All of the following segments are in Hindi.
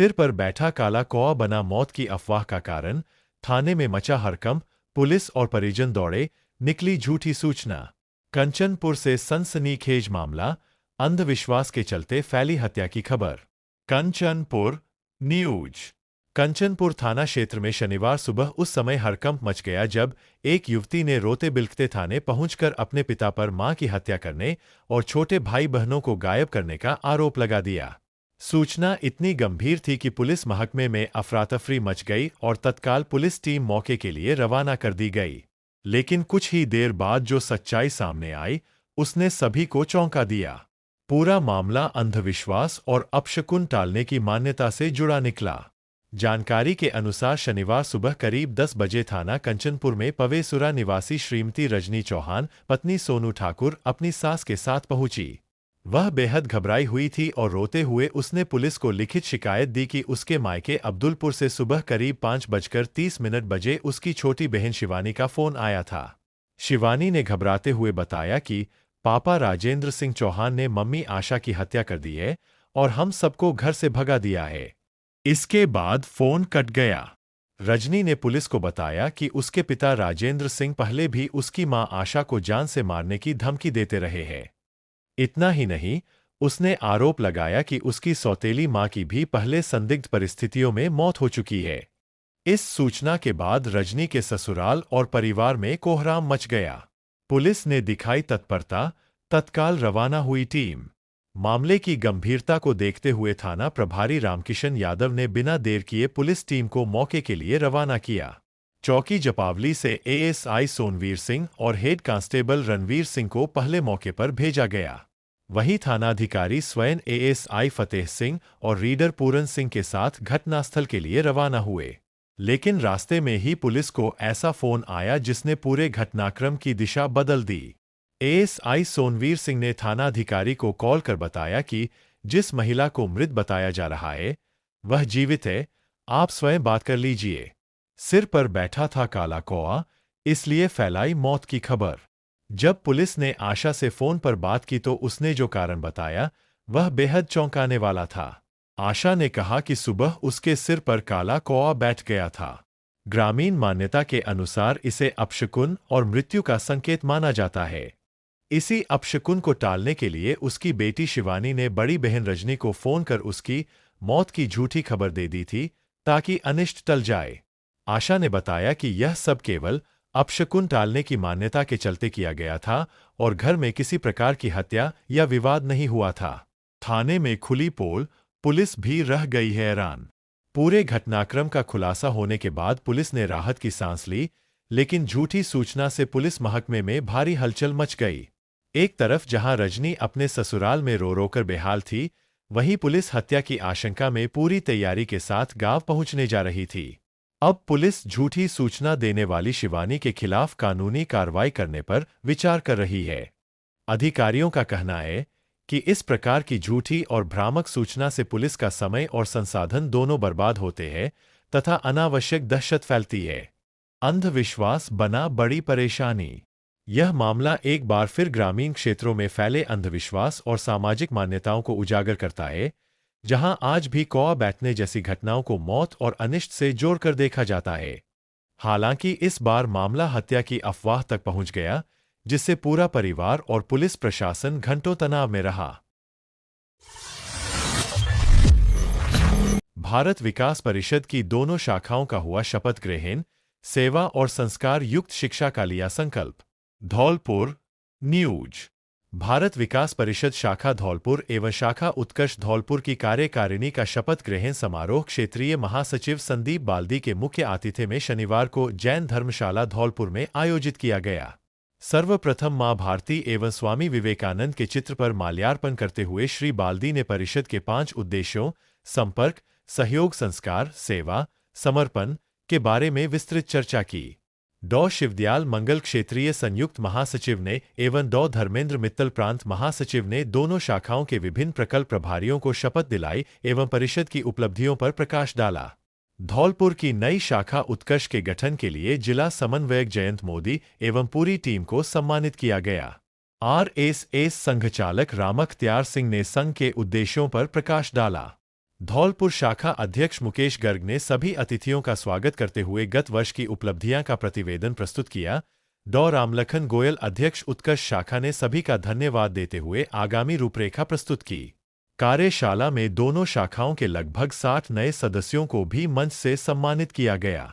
सिर पर बैठा काला कौआ बना मौत की अफवाह का कारण, थाने में मचा हड़कंप, पुलिस और परिजन दौड़े, निकली झूठी सूचना। कंचनपुर से सनसनीखेज मामला, अंधविश्वास के चलते फैली हत्या की खबर। कंचनपुर न्यूज। कंचनपुर थाना क्षेत्र में शनिवार सुबह उस समय हड़कंप मच गया जब एक युवती ने रोते बिलखते थाने पहुंचकर अपने पिता पर मां की हत्या करने और छोटे भाई बहनों को गायब करने का आरोप लगा दिया। सूचना इतनी गंभीर थी कि पुलिस महकमे में अफरा-तफरी मच गई और तत्काल पुलिस टीम मौके के लिए रवाना कर दी गई। लेकिन कुछ ही देर बाद जो सच्चाई सामने आई, उसने सभी को चौंका दिया। पूरा मामला अंधविश्वास और अपशकुन टालने की मान्यता से जुड़ा निकला। जानकारी के अनुसार शनिवार सुबह करीब 10 बजे थाना कंचनपुर में पवेसुरा निवासी श्रीमती रजनी चौहान, पत्नी सोनू ठाकुर, अपनी सास के साथ पहुंची। वह बेहद घबराई हुई थी और रोते हुए उसने पुलिस को लिखित शिकायत दी कि उसके मायके अब्दुलपुर से सुबह करीब 5:30 बजे उसकी छोटी बहन शिवानी का फोन आया था। शिवानी ने घबराते हुए बताया कि पापा राजेंद्र सिंह चौहान ने मम्मी आशा की हत्या कर दी है और हम सबको घर से भगा दिया है। इसके बाद फोन कट गया। रजनी ने पुलिस को बताया कि उसके पिता राजेंद्र सिंह पहले भी उसकी मां आशा को जान से मारने की धमकी देते रहे हैं। इतना ही नहीं, उसने आरोप लगाया कि उसकी सौतेली मां की भी पहले संदिग्ध परिस्थितियों में मौत हो चुकी है। इस सूचना के बाद रजनी के ससुराल और परिवार में कोहराम मच गया। पुलिस ने दिखाई तत्परता, तत्काल रवाना हुई टीम। मामले की गंभीरता को देखते हुए थाना प्रभारी रामकिशन यादव ने बिना देर किए पुलिस टीम को मौके के लिए रवाना किया। चौकी जपावली से एएसआई सोनवीर सिंह और हेड कांस्टेबल रणवीर सिंह को पहले मौके पर भेजा गया। वहीं थानाधिकारी स्वयं एएसआई फतेह सिंह और रीडर पूरन सिंह के साथ घटनास्थल के लिए रवाना हुए। लेकिन रास्ते में ही पुलिस को ऐसा फोन आया जिसने पूरे घटनाक्रम की दिशा बदल दी। एएसआई सोनवीर सिंह ने थानाधिकारी को कॉल कर बताया कि जिस महिला को मृत बताया जा रहा है, वह जीवित है, आप स्वयं बात कर लीजिए। सिर पर बैठा था काला कौआ, इसलिए फैलाई मौत की खबर। जब पुलिस ने आशा से फोन पर बात की तो उसने जो कारण बताया, वह बेहद चौंकाने वाला था। आशा ने कहा कि सुबह उसके सिर पर काला कौआ बैठ गया था। ग्रामीण मान्यता के अनुसार इसे अपशकुन और मृत्यु का संकेत माना जाता है। इसी अपशकुन को टालने के लिए उसकी बेटी शिवानी ने बड़ी बहन रजनी को फोन कर उसकी मौत की झूठी खबर दे दी थी ताकि अनिष्ट टल जाए। आशा ने बताया कि यह सब केवल अपशकुन टालने की मान्यता के चलते किया गया था और घर में किसी प्रकार की हत्या या विवाद नहीं हुआ था। थाने में खुली पोल, पुलिस भी रह गई हैरान। पूरे घटनाक्रम का खुलासा होने के बाद पुलिस ने राहत की सांस ली, लेकिन झूठी सूचना से पुलिस महकमे में भारी हलचल मच गई। एक तरफ जहां रजनी अपने ससुराल में रो रोकर बेहाल थी, वहीं पुलिस हत्या की आशंका में पूरी तैयारी के साथ गांव पहुंचने जा रही थी। अब पुलिस झूठी सूचना देने वाली शिवानी के खिलाफ कानूनी कार्रवाई करने पर विचार कर रही है। अधिकारियों का कहना है कि इस प्रकार की झूठी और भ्रामक सूचना से पुलिस का समय और संसाधन दोनों बर्बाद होते हैं तथा अनावश्यक दहशत फैलती है। अंधविश्वास बना बड़ी परेशानी। यह मामला एक बार फिर ग्रामीण क्षेत्रों में फैले अंधविश्वास और सामाजिक मान्यताओं को उजागर करता है, जहां आज भी कौआ बैठने जैसी घटनाओं को मौत और अनिष्ट से जोड़कर देखा जाता है। हालांकि इस बार मामला हत्या की अफवाह तक पहुंच गया, जिससे पूरा परिवार और पुलिस प्रशासन घंटों तनाव में रहा। भारत विकास परिषद की दोनों शाखाओं का हुआ शपथ ग्रहण, सेवा और संस्कार युक्त शिक्षा का लिया संकल्प। धौलपुर न्यूज। भारत विकास परिषद शाखा धौलपुर एवं शाखा उत्कर्ष धौलपुर की कार्यकारिणी का शपथ ग्रहण समारोह क्षेत्रीय महासचिव संदीप बाल्दी के मुख्य आतिथ्य में शनिवार को जैन धर्मशाला धौलपुर में आयोजित किया गया। सर्वप्रथम मां भारती एवं स्वामी विवेकानंद के चित्र पर माल्यार्पण करते हुए श्री बाल्दी ने परिषद के 5 उद्देश्यों संपर्क, सहयोग, संस्कार, सेवा, समर्पण के बारे में विस्तृत चर्चा की। डॉ शिवदयाल मंगल क्षेत्रीय संयुक्त महासचिव ने एवं डॉ धर्मेंद्र मित्तल प्रांत महासचिव ने दोनों शाखाओं के विभिन्न प्रकल्प प्रभारियों को शपथ दिलाई एवं परिषद की उपलब्धियों पर प्रकाश डाला। धौलपुर की नई शाखा उत्कर्ष के गठन के लिए जिला समन्वयक जयंत मोदी एवं पूरी टीम को सम्मानित किया गया। आरएसएस संघचालक रामख्तियार सिंह ने संघ के उद्देश्यों पर प्रकाश डाला। धौलपुर शाखा अध्यक्ष मुकेश गर्ग ने सभी अतिथियों का स्वागत करते हुए गत वर्ष की उपलब्धियां का प्रतिवेदन प्रस्तुत किया। डॉ रामलखन गोयल अध्यक्ष उत्कर्ष शाखा ने सभी का धन्यवाद देते हुए आगामी रूपरेखा प्रस्तुत की। कार्यशाला में दोनों शाखाओं के लगभग 60 नए सदस्यों को भी मंच से सम्मानित किया गया।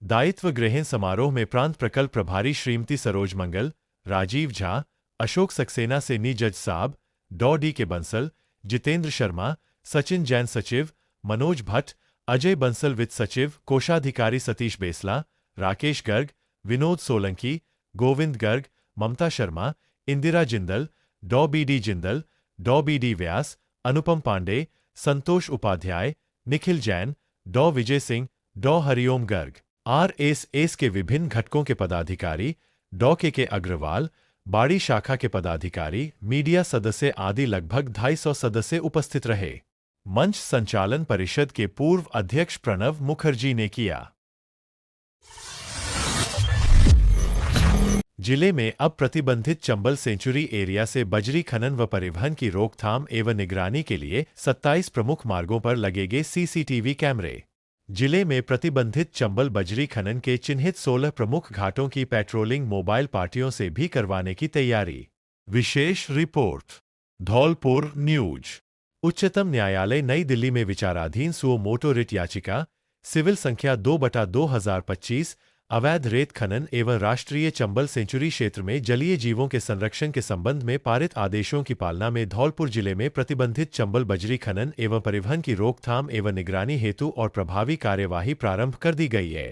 दायित्व ग्रहण समारोह में प्रांत प्रकल्प प्रभारी श्रीमती सरोज मंगल, राजीव झा, अशोक सक्सेना से नीजज साहब, डॉ डी के बंसल, जितेंद्र शर्मा, सचिन जैन सचिव, मनोज भट्ट, अजय बंसल वित्त सचिव, कोषाधिकारी सतीश बेसला, राकेश गर्ग, विनोद सोलंकी, गोविंद गर्ग, ममता शर्मा, इंदिरा जिंदल, डॉ बी डी जिंदल, डॉ बी डी व्यास, अनुपम पांडे, संतोष उपाध्याय, निखिल जैन, डॉ विजय सिंह, डॉ हरिओम गर्ग, आरएसएस के विभिन्न घटकों के पदाधिकारी, डॉ के अग्रवाल, बाड़ी शाखा के पदाधिकारी, मीडिया सदस्य आदि लगभग 250 सदस्य उपस्थित रहे। मंच संचालन परिषद के पूर्व अध्यक्ष प्रणव मुखर्जी ने किया। जिले में अब प्रतिबंधित चंबल सेंचुरी एरिया से बजरी खनन व परिवहन की रोकथाम एवं निगरानी के लिए 27 प्रमुख मार्गों पर लगेंगे सीसीटीवी कैमरे। जिले में प्रतिबंधित चंबल बजरी खनन के चिन्हित 16 प्रमुख घाटों की पेट्रोलिंग मोबाइल पार्टियों से भी करवाने की तैयारी। विशेष रिपोर्ट, धौलपुर न्यूज। उच्चतम न्यायालय नई दिल्ली में विचाराधीन सुओ मोटो रिट याचिका सिविल संख्या 2/2025 अवैध रेत खनन एवं राष्ट्रीय चंबल सेंचुरी क्षेत्र में जलीय जीवों के संरक्षण के संबंध में पारित आदेशों की पालना में धौलपुर जिले में प्रतिबंधित चंबल बजरी खनन एवं परिवहन की रोकथाम एवं निगरानी हेतु और प्रभावी कार्यवाही प्रारंभ कर दी गई है।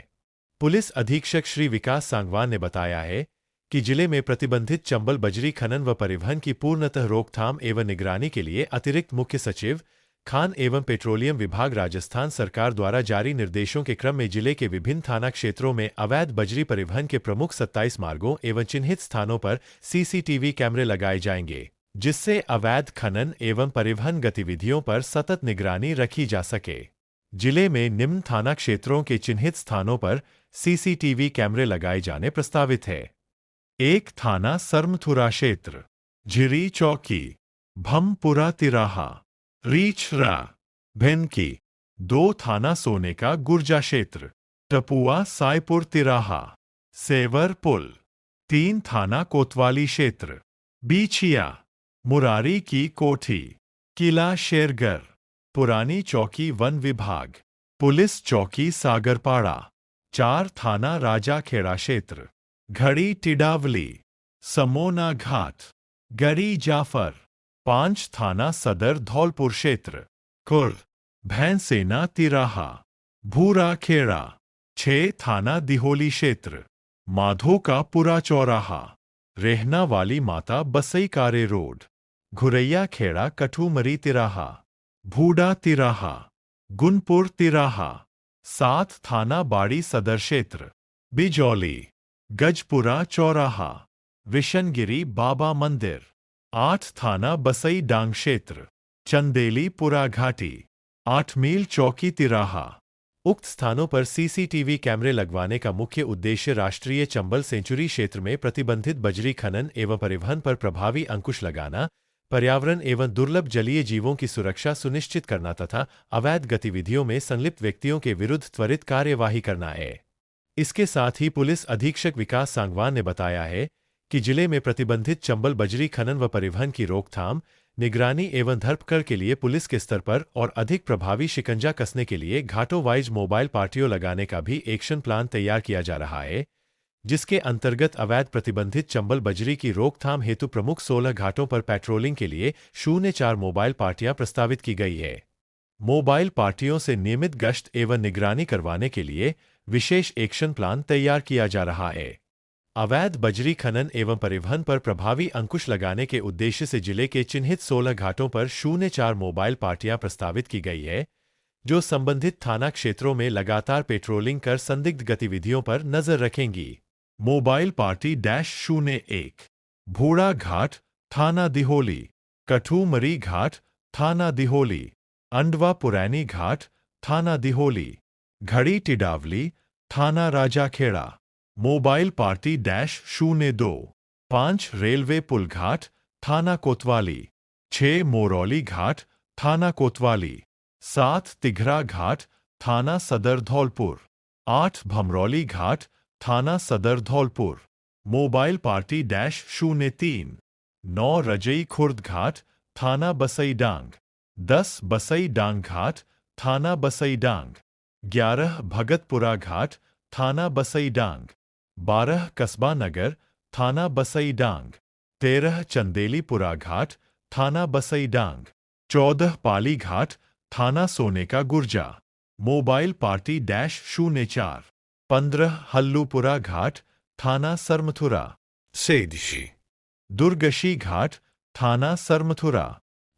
पुलिस अधीक्षक श्री विकास सांगवान ने बताया है कि जिले में प्रतिबंधित चंबल बजरी खनन व परिवहन की पूर्णतः रोकथाम एवं निगरानी के लिए अतिरिक्त मुख्य सचिव खान एवं पेट्रोलियम विभाग राजस्थान सरकार द्वारा जारी निर्देशों के क्रम में जिले के विभिन्न थाना क्षेत्रों में अवैध बजरी परिवहन के प्रमुख 27 मार्गों एवं चिन्हित स्थानों पर सीसीटीवी कैमरे लगाए जाएंगे, जिससे अवैध खनन एवं परिवहन गतिविधियों पर सतत निगरानी रखी जा सके। जिले में निम्न थाना क्षेत्रों के चिन्हित स्थानों पर सीसीटीवी कैमरे लगाए जाने प्रस्तावित है। 1 थाना सरमथुरा क्षेत्र, झिरी चौकी, भमपुरा तिराहा, रीछरा, भेनकी। 2 थाना सोने का गुर्जा क्षेत्र, टपुआ सायपुर तिराहा, सेवर पुल। 3 थाना कोतवाली क्षेत्र, बीछिया, मुरारी की कोठी, किला शेरगर, पुरानी चौकी वन विभाग, पुलिस चौकी सागरपाड़ा। 4 थाना राजाखेड़ा क्षेत्र, घड़ी टिडावली, समोना घाट, गरी जाफर। 5 थाना सदर धौलपुर क्षेत्र, कुर्द, भैंसेना तिराहा, भूरा खेड़ा। 6 थाना दिहोली क्षेत्र, माधो का पुरा चौराहा, रहना वाली माता बसई कारे रोड, घुरैया खेड़ा कठूमरी तिराहा, भूडा तिराहा, गुनपुर तिराहा। 7 थाना बाड़ी सदर क्षेत्र, बिजौली, गजपुरा चौराहा, विशनगिरी बाबा मंदिर। 8 थाना बसई डांग क्षेत्र, चंदेली पुरा घाटी, 8 मील चौकी तिराहा। उक्त स्थानों पर सीसीटीवी कैमरे लगवाने का मुख्य उद्देश्य राष्ट्रीय चंबल सेंचुरी क्षेत्र में प्रतिबंधित बजरी खनन एवं परिवहन पर प्रभावी अंकुश लगाना, पर्यावरण एवं दुर्लभ जलीय जीवों की सुरक्षा सुनिश्चित करना तथा अवैध गतिविधियों में संलिप्त व्यक्तियों के विरुद्ध त्वरित कार्यवाही करना है। इसके साथ ही पुलिस अधीक्षक विकास सांगवान ने बताया है कि जिले में प्रतिबंधित चंबल बजरी खनन व परिवहन की रोकथाम, निगरानी एवं धरपकड़ के लिए पुलिस के स्तर पर और अधिक प्रभावी शिकंजा कसने के लिए घाटों वाइज मोबाइल पार्टियों लगाने का भी एक्शन प्लान तैयार किया जा रहा है, जिसके अंतर्गत अवैध प्रतिबंधित चंबल बजरी की रोकथाम हेतु प्रमुख 16 घाटों पर पेट्रोलिंग के लिए 04 मोबाइल पार्टियां प्रस्तावित की गई है। मोबाइल पार्टियों से नियमित गश्त एवं निगरानी करवाने के लिए विशेष एक्शन प्लान तैयार किया जा रहा है। अवैध बजरी खनन एवं परिवहन पर प्रभावी अंकुश लगाने के उद्देश्य से जिले के चिन्हित 16 घाटों पर 04 मोबाइल पार्टियां प्रस्तावित की गई है, जो संबंधित थाना क्षेत्रों में लगातार पेट्रोलिंग कर संदिग्ध गतिविधियों पर नजर रखेंगी। मोबाइल पार्टी -01 भूड़ा घाट, थाना दिहोली, कठूमरी घाट, थाना दिहोली, अंडवा पुरैनी घाट, थाना दिहोली, घड़ी टिडावली, थाना राजाखेड़ा। मोबाइल पार्टी -02 5 रेलवे पुल घाट, थाना कोतवाली, 6 मोरौली घाट, थाना कोतवाली, 7 तिघरा घाट, थाना सदर धौलपुर। 8 भमरौली घाट, थाना सदर धौलपुर। Mobile party -03। 9 रजई खुर्द घाट, थाना बसई डांग। 10 बसई डांग घाट, थाना बसई डांग। 11 भगतपुरा घाट, थाना बसई डांग। 12 कस्बा नगर, थाना बसई डांग। 13 चंदेलीपुरा घाट, थाना बसई डांग। 14 पाली घाट, थाना सोने का गुर्जा। Mobile party -04। 15 हल्लूपुरा घाट, थाना सरमथुरा। सेदशी दुर्गशी घाट, थाना सरमथुरा।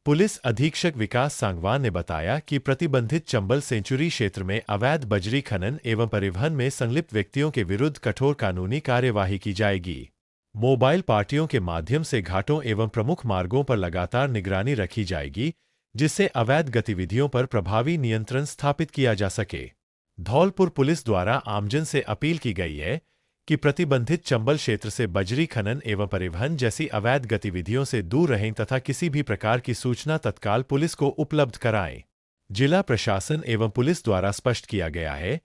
पुलिस अधीक्षक विकास सांगवान ने बताया कि प्रतिबंधित चंबल सेंचुरी क्षेत्र में अवैध बजरी खनन एवं परिवहन में संलिप्त व्यक्तियों के विरुद्ध कठोर कानूनी कार्यवाही की जाएगी। मोबाइल पार्टियों के माध्यम से घाटों एवं प्रमुख मार्गों पर लगातार निगरानी रखी जाएगी, जिससे अवैध गतिविधियों पर प्रभावी नियंत्रण स्थापित किया जा सके। धौलपुर पुलिस द्वारा आमजन से अपील की गई है कि प्रतिबंधित चंबल क्षेत्र से बजरी खनन एवं परिवहन जैसी अवैध गतिविधियों से दूर रहें तथा किसी भी प्रकार की सूचना तत्काल पुलिस को उपलब्ध कराएं। जिला प्रशासन एवं पुलिस द्वारा स्पष्ट किया गया है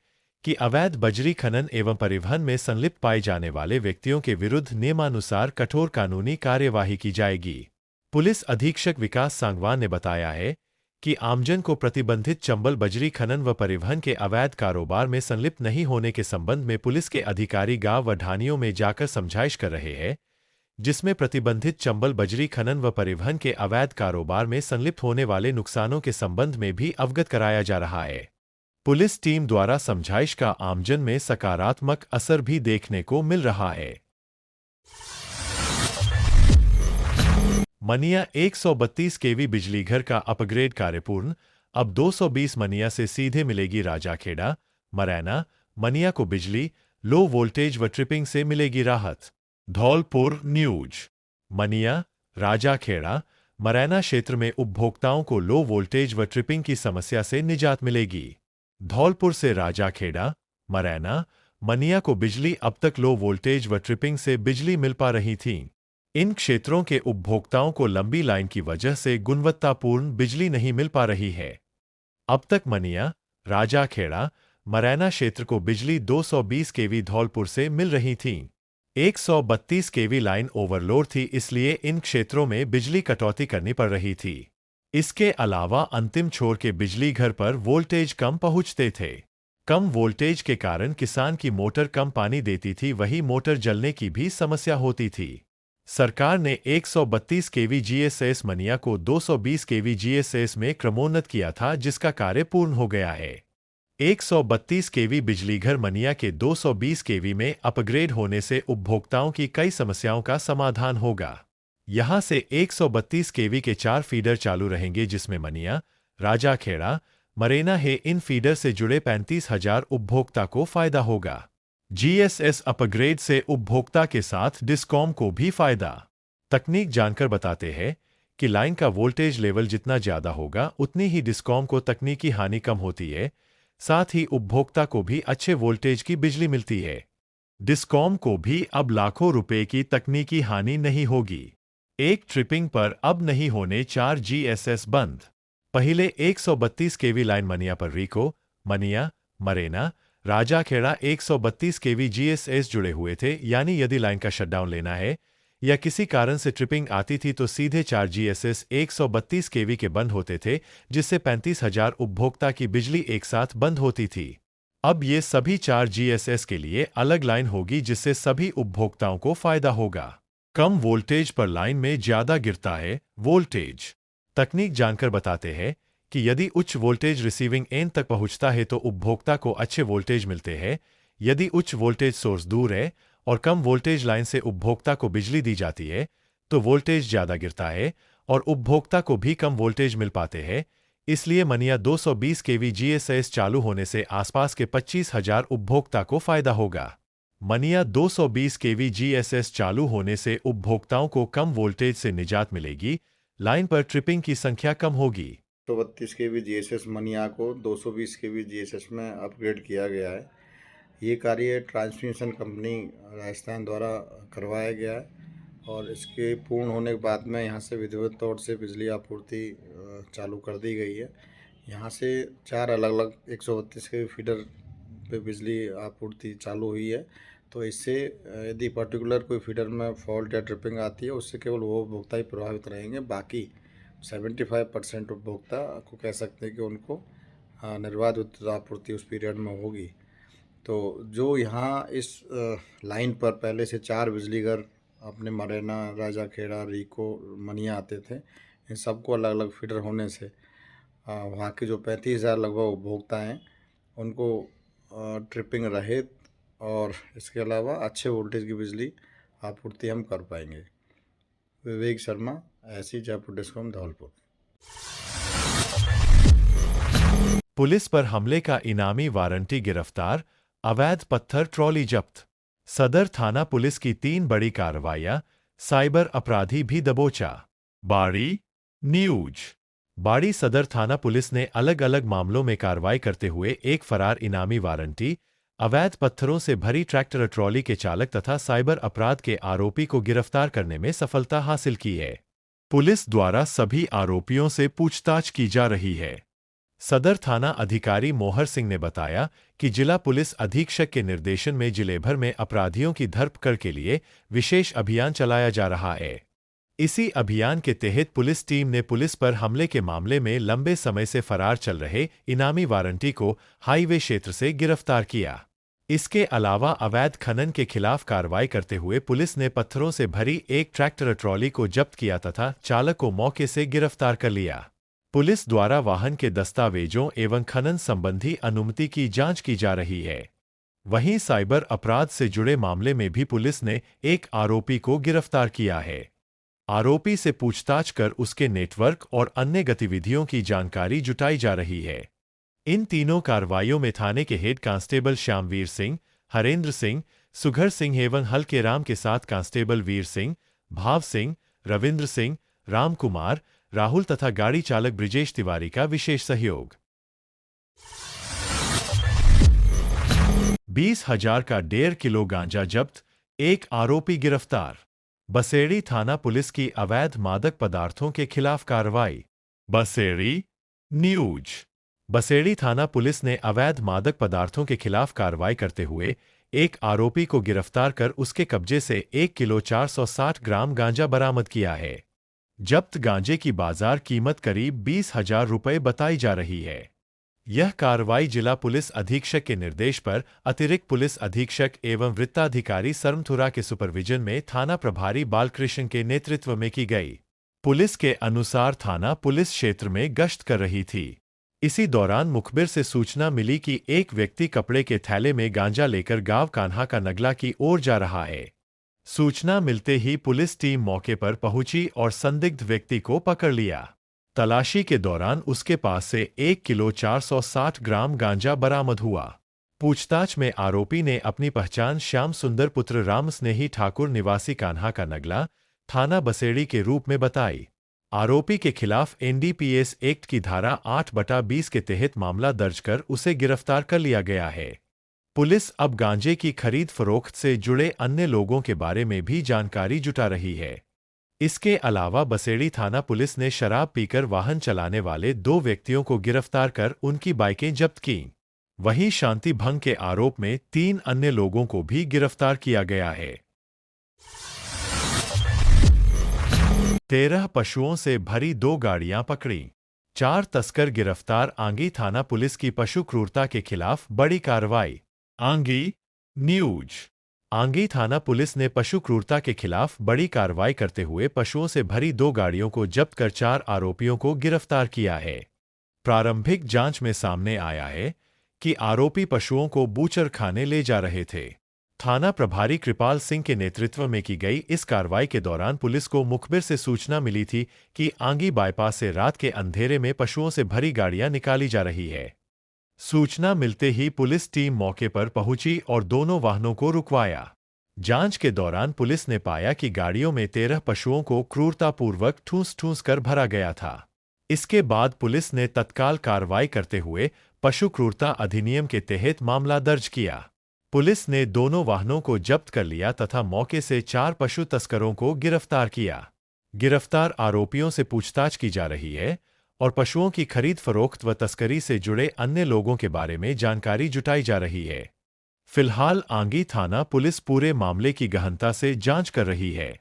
कि अवैध बजरी खनन एवं परिवहन में संलिप्त पाए जाने वाले व्यक्तियों के विरुद्ध नियमानुसार कठोर कानूनी कार्यवाही की जाएगी। पुलिस अधीक्षक विकास सांगवान ने बताया है कि आमजन को प्रतिबंधित चंबल बजरी खनन व परिवहन के अवैध कारोबार में संलिप्त नहीं होने के संबंध में पुलिस के अधिकारी गांव व ढानियों में जाकर समझाइश कर रहे हैं, जिसमें प्रतिबंधित चंबल बजरी खनन व परिवहन के अवैध कारोबार में संलिप्त होने वाले नुकसानों के संबंध में भी अवगत कराया जा रहा है। पुलिस टीम द्वारा समझाइश का आमजन में सकारात्मक असर भी देखने को मिल रहा है। मनिया 132 केवी बिजली घर का अपग्रेड कार्य पूर्ण। अब 220 मनिया से सीधे मिलेगी राजाखेड़ा, मरैना, मनिया को बिजली, लो वोल्टेज व ट्रिपिंग से मिलेगी राहत। धौलपुर न्यूज। मनिया, राजाखेड़ा, मरैना क्षेत्र में उपभोक्ताओं को लो वोल्टेज व ट्रिपिंग की समस्या से निजात मिलेगी। धौलपुर से राजाखेड़ा, मरैना, मनिया को बिजली अब तक लो वोल्टेज व ट्रिपिंग से बिजली मिल पा रही थी। इन क्षेत्रों के उपभोक्ताओं को लंबी लाइन की वजह से गुणवत्तापूर्ण बिजली नहीं मिल पा रही है। अब तक मनिया, राजाखेड़ा, मरैना क्षेत्र को बिजली 220 केवी धौलपुर से मिल रही थी। 132 केवी लाइन ओवरलोड थी, इसलिए इन क्षेत्रों में बिजली कटौती करनी पड़ रही थी। इसके अलावा अंतिम छोर के बिजली घर पर वोल्टेज कम पहुंचते थे। कम वोल्टेज के कारण किसान की मोटर कम पानी देती थी, वही मोटर जलने की भी समस्या होती थी। सरकार ने 132 केवी जीएसएस मनिया को 220 केवी जीएसएस में क्रमोन्नत किया था, जिसका कार्य पूर्ण हो गया है। 132 केवी बिजली घर मनिया के 220 केवी में अपग्रेड होने से उपभोक्ताओं की कई समस्याओं का समाधान होगा। यहां से 132 केवी के 4 फीडर चालू रहेंगे, जिसमें मनिया, राजाखेड़ा, मरैना है। इन फीडर से जुड़े 35,000 उपभोक्ता को फायदा होगा। जीएसएस अपग्रेड से उपभोक्ता के साथ डिस्कॉम को भी फायदा। तकनीक जानकर बताते हैं कि लाइन का वोल्टेज लेवल जितना ज्यादा होगा, उतनी ही डिस्कॉम को तकनीकी हानि कम होती है, साथ ही उपभोक्ता को भी अच्छे वोल्टेज की बिजली मिलती है। डिस्कॉम को भी अब लाखों रुपए की तकनीकी हानि नहीं होगी। एक ट्रिपिंग पर अब नहीं होने 4 जीएसएस बंद। पहले 132 केवी लाइन मनिया पर रीको, मनिया, मरैना, राजाखेड़ा 132 केवी जीएसएस जुड़े हुए थे, यानी यदि लाइन का शटडाउन लेना है या किसी कारण से ट्रिपिंग आती थी तो सीधे 4 जीएसएस 132 केवी के बंद होते थे, जिससे 35,000 उपभोक्ता की बिजली एक साथ बंद होती थी। अब ये सभी 4 जीएसएस के लिए अलग लाइन होगी, जिससे सभी उपभोक्ताओं को फायदा होगा। कम वोल्टेज पर लाइन में ज्यादा गिरता है वोल्टेज। तकनीक जानकर बताते हैं कि यदि उच्च वोल्टेज रिसीविंग एंड तक पहुंचता है तो उपभोक्ता को अच्छे वोल्टेज मिलते हैं। यदि उच्च वोल्टेज सोर्स दूर है और कम वोल्टेज लाइन से उपभोक्ता को बिजली दी जाती है तो वोल्टेज ज्यादा गिरता है और उपभोक्ता को भी कम वोल्टेज मिल पाते हैं। इसलिए मनिया 220 केवी जीएसएस चालू होने से आसपास के 25,000 उपभोक्ता को फायदा होगा। मनिया 220 केवी जीएसएस चालू होने से उपभोक्ताओं को कम वोल्टेज से निजात मिलेगी, लाइन पर ट्रिपिंग की संख्या कम होगी। 132 केवी जीएसएस मनिया को 220 केवी जीएसएस में अपग्रेड किया गया है। ये कार्य ट्रांसमिशन कंपनी राजस्थान द्वारा करवाया गया है और इसके पूर्ण होने के बाद में यहाँ से विधिवत तौर से बिजली आपूर्ति चालू कर दी गई है। यहाँ से 4 अलग-अलग 132 के फीडर पे बिजली आपूर्ति चालू हुई है। तो इससे यदि पर्टिकुलर कोई फीडर में फॉल्ट या ट्रिपिंग आती है, उससे केवल वो उपभोक्ता ही प्रभावित रहेंगे। बाकी 75% उपभोक्ता को कह सकते हैं कि उनको निर्बाध विद्युत आपूर्ति उस पीरियड में होगी। तो जो यहाँ इस लाइन पर पहले से 4 बिजली घर अपने मरैना, राजाखेड़ा, रीको, मनिया आते थे, इन सबको अलग अलग फीडर होने से वहाँ के जो 35,000 लगभग उपभोक्ता हैं, उनको ट्रिपिंग रहित और इसके अलावा अच्छे वोल्टेज की बिजली आपूर्ति हम कर पाएंगे। विवेक शर्मा, ऐसी जयपुर डिस्कॉम धौलपुर। पुलिस पर हमले का इनामी वारंटी गिरफ्तार, अवैध पत्थर ट्रॉली जब्त। सदर थाना पुलिस की 3 बड़ी कार्रवाइयां, साइबर अपराधी भी दबोचा। बाड़ी न्यूज। बाड़ी सदर थाना पुलिस ने अलग अलग मामलों में कार्रवाई करते हुए एक फरार इनामी वारंटी, अवैध पत्थरों से भरी ट्रैक्टर ट्रॉली के चालक तथा साइबर अपराध के आरोपी को गिरफ्तार करने में सफलता हासिल की है। पुलिस द्वारा सभी आरोपियों से पूछताछ की जा रही है। सदर थाना अधिकारी मोहर सिंह ने बताया कि जिला पुलिस अधीक्षक के निर्देशन में जिले भर में अपराधियों की धरपकड़ के लिए विशेष अभियान चलाया जा रहा है। इसी अभियान के तहत पुलिस टीम ने पुलिस पर हमले के मामले में लंबे समय से फरार चल रहे इनामी वारंटी को हाईवे क्षेत्र से गिरफ्तार किया। इसके अलावा अवैध खनन के खिलाफ कार्रवाई करते हुए पुलिस ने पत्थरों से भरी एक ट्रैक्टर ट्रॉली को जब्त किया तथा चालक को मौके से गिरफ्तार कर लिया। पुलिस द्वारा वाहन के दस्तावेजों एवं खनन संबंधी अनुमति की जांच की जा रही है। वहीं साइबर अपराध से जुड़े मामले में भी पुलिस ने एक आरोपी को गिरफ्तार किया है। आरोपी से पूछताछ कर उसके नेटवर्क और अन्य गतिविधियों की जानकारी जुटाई जा रही है। इन तीनों कार्रवाइयों में थाने के हेड कांस्टेबल श्यामवीर सिंह, हरेंद्र सिंह, सुघर सिंह एवं हल्केराम के साथ कांस्टेबल वीर सिंह, भाव सिंह, रविंद्र सिंह, राम कुमार, राहुल तथा गाड़ी चालक ब्रिजेश तिवारी का विशेष सहयोग। 20,000 का 1.5 किलो गांजा जब्त, एक आरोपी गिरफ्तार। बसेड़ी थाना पुलिस की अवैध मादक पदार्थों के खिलाफ कार्रवाई। बसेड़ी न्यूज। बसेड़ी थाना पुलिस ने अवैध मादक पदार्थों के खिलाफ कार्रवाई करते हुए एक आरोपी को गिरफ्तार कर उसके कब्जे से 1 किलो 460 ग्राम गांजा बरामद किया है। जब्त गांजे की बाजार कीमत करीब 20,000 रुपये बताई जा रही है। यह कार्रवाई जिला पुलिस अधीक्षक के निर्देश पर अतिरिक्त पुलिस अधीक्षक एवं वृत्ताधिकारी सरमथुरा के सुपरविजन में थाना प्रभारी बालकृष्ण के नेतृत्व में की गई। पुलिस के अनुसार थाना पुलिस क्षेत्र में गश्त कर रही थी। इसी दौरान मुखबिर से सूचना मिली कि एक व्यक्ति कपड़े के थैले में गांजा लेकर गांव कान्हा का नगला की ओर जा रहा है। सूचना मिलते ही पुलिस टीम मौके पर पहुंची और संदिग्ध व्यक्ति को पकड़ लिया। तलाशी के दौरान उसके पास से 1 किलो 460 ग्राम गांजा बरामद हुआ। पूछताछ में आरोपी ने अपनी पहचान श्याम सुंदर पुत्र राम स्नेही ठाकुर निवासी कान्हा का नगला, थाना बसेड़ी के रूप में बताई। आरोपी के खिलाफ एनडीपीएस एक्ट की धारा 8/20 के तहत मामला दर्ज कर उसे गिरफ्तार कर लिया गया है। पुलिस अब गांजे की खरीद फरोख्त से जुड़े अन्य लोगों के बारे में भी जानकारी जुटा रही है। इसके अलावा बसेड़ी थाना पुलिस ने शराब पीकर वाहन चलाने वाले 2 व्यक्तियों को गिरफ्तार कर उनकी बाइकें जब्त की। वहीं शांति भंग के आरोप में 3 अन्य लोगों को भी गिरफ्तार किया गया है। 13 पशुओं से भरी 2 गाड़ियां पकड़ी, 4 तस्कर गिरफ्तार। आंगी थाना पुलिस की पशु क्रूरता के खिलाफ बड़ी कार्रवाई। आंगी न्यूज। आंगी थाना पुलिस ने पशु क्रूरता के खिलाफ बड़ी कार्रवाई करते हुए पशुओं से भरी 2 गाड़ियों को जब्त कर 4 आरोपियों को गिरफ्तार किया है। प्रारंभिक जांच में सामने आया है कि आरोपी पशुओं को बूचर खाने ले जा रहे थे। थाना प्रभारी कृपाल सिंह के नेतृत्व में की गई इस कार्रवाई के दौरान पुलिस को मुखबिर से सूचना मिली थी कि आंगी बाईपास से रात के अंधेरे में पशुओं से भरी गाड़ियां निकाली जा रही है। सूचना मिलते ही पुलिस टीम मौके पर पहुंची और दोनों वाहनों को रुकवाया। जांच के दौरान पुलिस ने पाया कि गाड़ियों में 13 पशुओं को क्रूरतापूर्वक ठूंस कर भरा गया था। इसके बाद पुलिस ने तत्काल कार्रवाई करते हुए पशु क्रूरता अधिनियम के तहत मामला दर्ज किया। पुलिस ने दोनों वाहनों को जब्त कर लिया तथा मौके से 4 पशु तस्करों को गिरफ्तार किया। गिरफ्तार आरोपियों से पूछताछ की जा रही है और पशुओं की खरीद फरोख्त व तस्करी से जुड़े अन्य लोगों के बारे में जानकारी जुटाई जा रही है। फिलहाल आंगी थाना पुलिस पूरे मामले की गहनता से जांच कर रही है।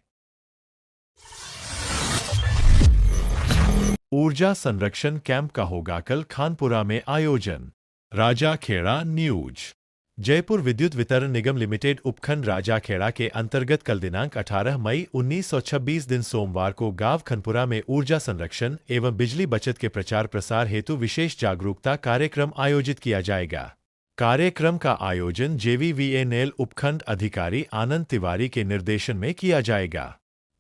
ऊर्जा संरक्षण कैंप का होगा कल खानपुरा में आयोजन। राजाखेड़ा न्यूज। जयपुर विद्युत वितरण निगम लिमिटेड उपखंड राजाखेड़ा के अंतर्गत कल दिनांक 18 मई 1926 दिन सोमवार को गांव खनपुरा में ऊर्जा संरक्षण एवं बिजली बचत के प्रचार प्रसार हेतु विशेष जागरूकता कार्यक्रम आयोजित किया जाएगा। कार्यक्रम का आयोजन जेवीवीएनएल उपखंड अधिकारी आनंद तिवारी के निर्देशन में किया जाएगा।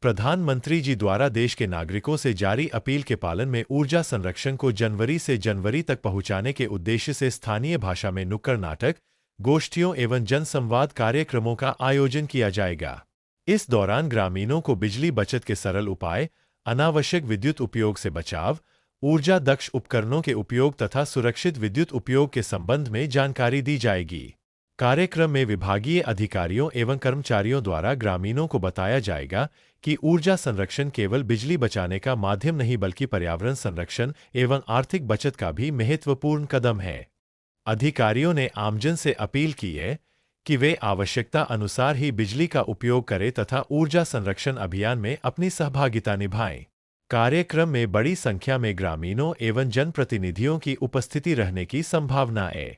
प्रधानमंत्री जी द्वारा देश के नागरिकों से जारी अपील के पालन में ऊर्जा संरक्षण को जनवरी से जनवरी तक पहुंचाने के उद्देश्य से स्थानीय भाषा में नुक्कड़ नाटक, गोष्ठियों एवं जनसंवाद कार्यक्रमों का आयोजन किया जाएगा। इस दौरान ग्रामीणों को बिजली बचत के सरल उपाय, अनावश्यक विद्युत उपयोग से बचाव, ऊर्जा दक्ष उपकरणों के उपयोग तथा सुरक्षित विद्युत उपयोग के संबंध में जानकारी दी जाएगी। कार्यक्रम में विभागीय अधिकारियों एवं कर्मचारियों द्वारा ग्रामीणों को बताया जाएगा कि ऊर्जा संरक्षण केवल बिजली बचाने का माध्यम नहीं बल्कि पर्यावरण संरक्षण एवं आर्थिक बचत का भी महत्वपूर्ण कदम है। अधिकारियों ने आमजन से अपील की है कि वे आवश्यकता अनुसार ही बिजली का उपयोग करें तथा ऊर्जा संरक्षण अभियान में अपनी सहभागिता निभाएं। कार्यक्रम में बड़ी संख्या में ग्रामीणों एवं जनप्रतिनिधियों की उपस्थिति रहने की संभावना है।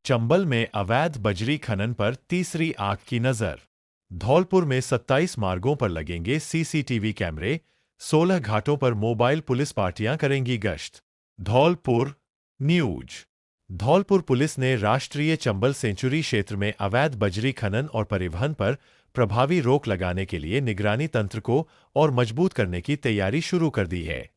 चंबल में अवैध बजरी खनन पर तीसरी आंख की नजर। धौलपुर में 27 मार्गों पर लगेंगे सीसीटीवी कैमरे, 16 घाटों पर मोबाइल पुलिस पार्टियां करेंगी गश्त। धौलपुर न्यूज। धौलपुर पुलिस ने राष्ट्रीय चंबल सेंचुरी क्षेत्र में अवैध बजरी खनन और परिवहन पर प्रभावी रोक लगाने के लिए निगरानी तंत्र को और मजबूत करने की तैयारी शुरू कर दी है।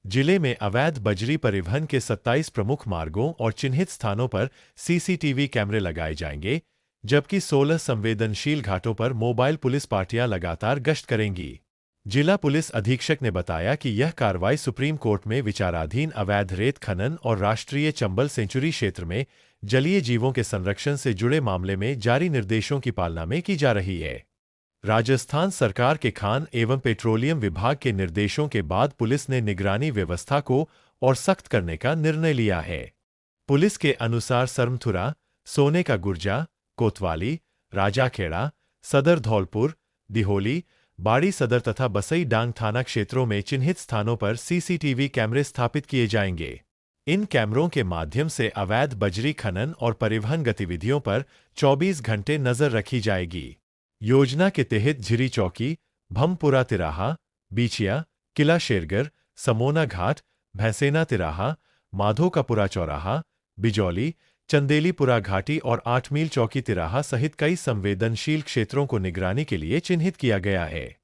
जिले में अवैध बजरी परिवहन के 27 प्रमुख मार्गों और चिन्हित स्थानों पर सीसीटीवी कैमरे लगाए जाएंगे, जबकि 16 संवेदनशील घाटों पर मोबाइल पुलिस पार्टियां लगातार गश्त करेंगी। जिला पुलिस अधीक्षक ने बताया कि यह कार्रवाई सुप्रीम कोर्ट में विचाराधीन अवैध रेत खनन और राष्ट्रीय चंबल सेंचुरी क्षेत्र में जलीय जीवों के संरक्षण से जुड़े मामले में जारी निर्देशों की पालना में की जा रही है। राजस्थान सरकार के खान एवं पेट्रोलियम विभाग के निर्देशों के बाद पुलिस ने निगरानी व्यवस्था को और सख्त करने का निर्णय लिया है। पुलिस के अनुसार सरमथुरा, सोने का गुर्जा, कोतवाली, राजाखेड़ा, सदर धौलपुर, दिहोली, बाड़ी सदर तथा बसई डांग थाना क्षेत्रों में चिन्हित स्थानों पर सीसीटीवी कैमरे स्थापित किए जाएंगे। इन कैमरों के माध्यम से अवैध बजरी खनन और परिवहन गतिविधियों पर 24 घंटे नजर रखी जाएगी। योजना के तहत झिरी चौकी, भमपुरा तिराहा, बीचिया, किला शेरगर, समोना घाट, भैंसेना तिराहा, माधोकापुरा चौराहा, बिजौली, चंदेलीपुरा घाटी और 8 मील चौकी तिराहा सहित कई संवेदनशील क्षेत्रों को निगरानी के लिए चिन्हित किया गया है।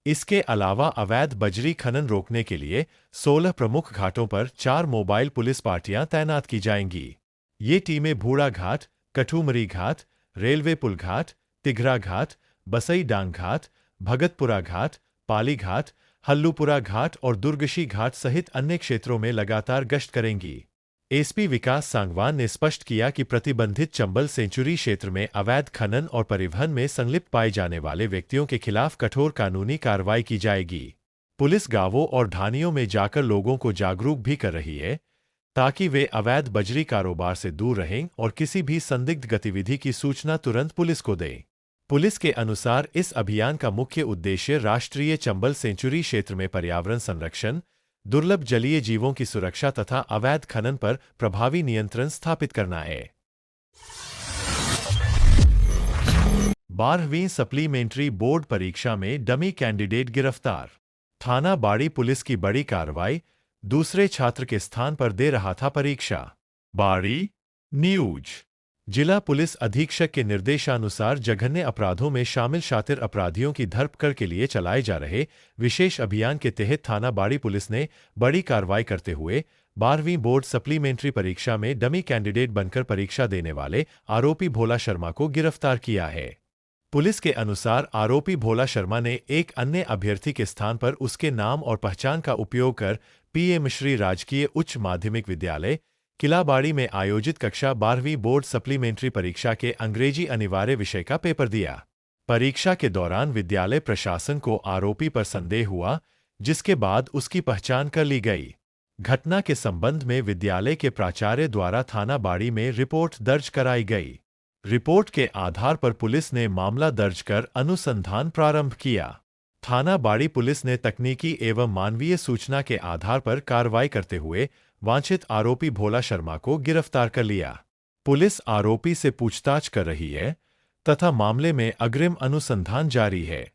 इसके अलावा अवैध बजरी खनन रोकने के लिए 16 प्रमुख घाटों पर 4 मोबाइल पुलिस पार्टियां तैनात की जाएंगी। ये टीमें बूढ़ा घाट, कठुमरी घाट, रेलवे पुल घाट, तिघरा घाट, बसई डांग घाट, भगतपुरा घाट, पाली घाट, हल्लूपुरा घाट और दुर्गशी घाट सहित अन्य क्षेत्रों में लगातार गश्त करेंगी। एसपी विकास सांगवान ने स्पष्ट किया कि प्रतिबंधित चंबल सेंचुरी क्षेत्र में अवैध खनन और परिवहन में संलिप्त पाए जाने वाले व्यक्तियों के खिलाफ कठोर कानूनी कार्रवाई की जाएगी। पुलिस गांवों और ढानियों में जाकर लोगों को जागरूक भी कर रही है ताकि वे अवैध बजरी कारोबार से दूर रहें और किसी भी संदिग्ध गतिविधि की सूचना तुरंत पुलिस को दें। पुलिस के अनुसार इस अभियान का मुख्य उद्देश्य राष्ट्रीय चंबल सेंचुरी क्षेत्र में पर्यावरण संरक्षण, दुर्लभ जलीय जीवों की सुरक्षा तथा अवैध खनन पर प्रभावी नियंत्रण स्थापित करना है। 12वीं सप्लीमेंट्री बोर्ड परीक्षा में डमी कैंडिडेट गिरफ्तार। थाना बाड़ी पुलिस की बड़ी कार्रवाई, दूसरे छात्र के स्थान पर दे रहा था परीक्षा। बाड़ी न्यूज। जिला पुलिस अधीक्षक के निर्देशानुसार जघन्य अपराधों में शामिल शातिर अपराधियों की धरपकड़ के लिए चलाए जा रहे विशेष अभियान के तहत थाना बाड़ी पुलिस ने बड़ी कार्रवाई करते हुए 12वीं बोर्ड सप्लीमेंट्री परीक्षा में डमी कैंडिडेट बनकर परीक्षा देने वाले आरोपी भोला शर्मा को गिरफ्तार किया है। पुलिस के अनुसार आरोपी भोला शर्मा ने एक अन्य अभ्यर्थी के स्थान पर उसके नाम और पहचान का उपयोग कर पीएम श्री राजकीय उच्च माध्यमिक विद्यालय किलाबाड़ी में आयोजित कक्षा 12वीं बोर्ड सप्लीमेंट्री परीक्षा के अंग्रेजी अनिवार्य विषय का पेपर दिया। परीक्षा के दौरान विद्यालय प्रशासन को आरोपी पर संदेह हुआ, जिसके बाद उसकी पहचान कर ली गई। घटना के संबंध में विद्यालय के प्राचार्य द्वारा थाना बाड़ी में रिपोर्ट दर्ज कराई गई। रिपोर्ट के आधार पर पुलिस ने मामला दर्ज कर अनुसंधान प्रारंभ किया। थाना बाड़ी पुलिस ने तकनीकी एवं मानवीय सूचना के आधार पर कार्रवाई करते हुए वांछित आरोपी भोला शर्मा को गिरफ्तार कर लिया। पुलिस आरोपी से पूछताछ कर रही है तथा मामले में अग्रिम अनुसंधान जारी है।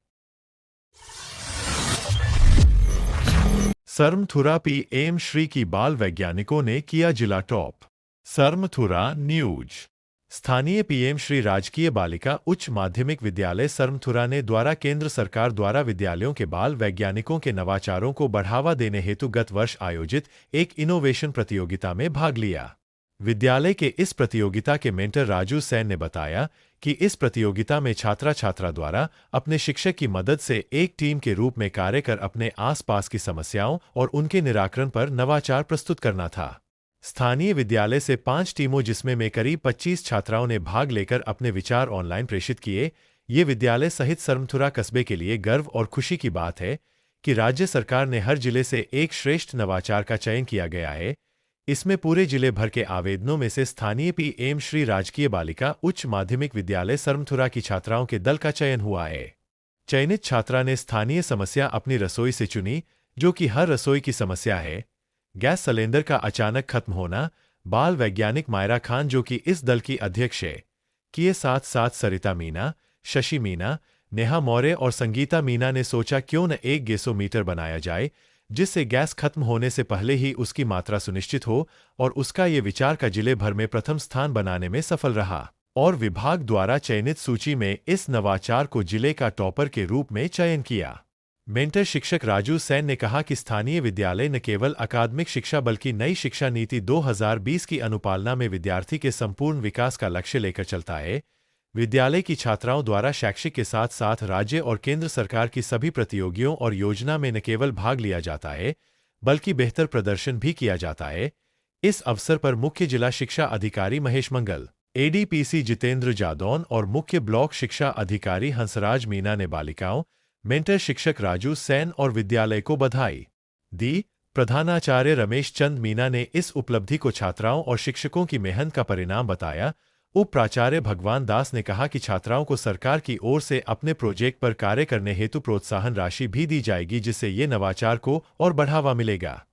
सरमथुरा पीएम श्री की बाल वैज्ञानिकों ने किया जिला टॉप। सरमथुरा न्यूज। स्थानीय पीएम श्री राजकीय बालिका उच्च माध्यमिक विद्यालय सरमथुरा ने द्वारा केंद्र सरकार द्वारा विद्यालयों के बाल वैज्ञानिकों के नवाचारों को बढ़ावा देने हेतु गत वर्ष आयोजित एक इनोवेशन प्रतियोगिता में भाग लिया। विद्यालय के इस प्रतियोगिता के मेंटर राजू सैन ने बताया कि इस प्रतियोगिता में छात्रा द्वारा अपने शिक्षक की मदद से एक टीम के रूप में कार्य कर अपने आसपास की समस्याओं और उनके निराकरण पर नवाचार प्रस्तुत करना था। स्थानीय विद्यालय से 5 टीमों जिसमें में करीब 25 छात्राओं ने भाग लेकर अपने विचार ऑनलाइन प्रेषित किए। ये विद्यालय सहित सरमथुरा कस्बे के लिए गर्व और खुशी की बात है कि राज्य सरकार ने हर जिले से एक श्रेष्ठ नवाचार का चयन किया गया है। इसमें पूरे जिले भर के आवेदनों में से स्थानीय पीएम श्री राजकीय बालिका उच्च माध्यमिक विद्यालय सरमथुरा की छात्राओं के दल का चयन हुआ है। चयनित छात्रा ने स्थानीय समस्या अपनी रसोई से चुनी, जो कि हर रसोई की समस्या है। गैस सिलेंडर का अचानक खत्म होना। बाल वैज्ञानिक मायरा खान, जो कि इस दल की अध्यक्ष है, किए साथ सरिता मीना, शशि मीना, नेहा मौर्य और संगीता मीना ने सोचा क्यों न एक गैसोमीटर बनाया जाए जिससे गैस खत्म होने से पहले ही उसकी मात्रा सुनिश्चित हो, और उसका ये विचार का जिले भर में प्रथम स्थान बनाने में सफल रहा और विभाग द्वारा चयनित सूची में इस नवाचार को जिले का टॉपर के रूप में चयन किया। मेंटर शिक्षक राजू सैन ने कहा कि स्थानीय विद्यालय न केवल अकादमिक शिक्षा बल्कि नई शिक्षा नीति 2020 की अनुपालना में विद्यार्थी के संपूर्ण विकास का लक्ष्य लेकर चलता है। विद्यालय की छात्राओं द्वारा शैक्षिक के साथ साथ राज्य और केंद्र सरकार की सभी प्रतियोगियों और योजना में न केवल भाग लिया जाता है बल्कि बेहतर प्रदर्शन भी किया जाता है। इस अवसर पर मुख्य जिला शिक्षा अधिकारी महेश मंगल, एडीपीसी जितेंद्र जादौन और मुख्य ब्लॉक शिक्षा अधिकारी हंसराज मीना ने बालिकाओं, मेंटर शिक्षक राजू सैन और विद्यालय को बधाई दी। प्रधानाचार्य रमेश चंद मीना ने इस उपलब्धि को छात्राओं और शिक्षकों की मेहनत का परिणाम बताया। उप प्राचार्य भगवान दास ने कहा कि छात्राओं को सरकार की ओर से अपने प्रोजेक्ट पर कार्य करने हेतु प्रोत्साहन राशि भी दी जाएगी, जिससे ये नवाचार को और बढ़ावा मिलेगा।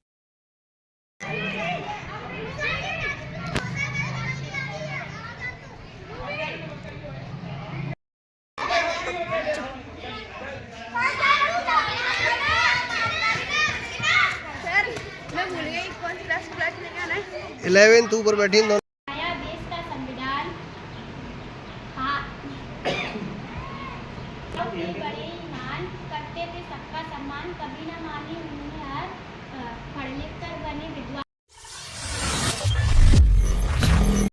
मैं भूल गई कौन सी क्लास में क्या है। 11 तू ऊपर बैठी दोनों। नया देश का संविधान थे बड़े ईमान, करते थे सबका सम्मान, कभी न मानी उन्होंने हार, पढ़ लिख कर बने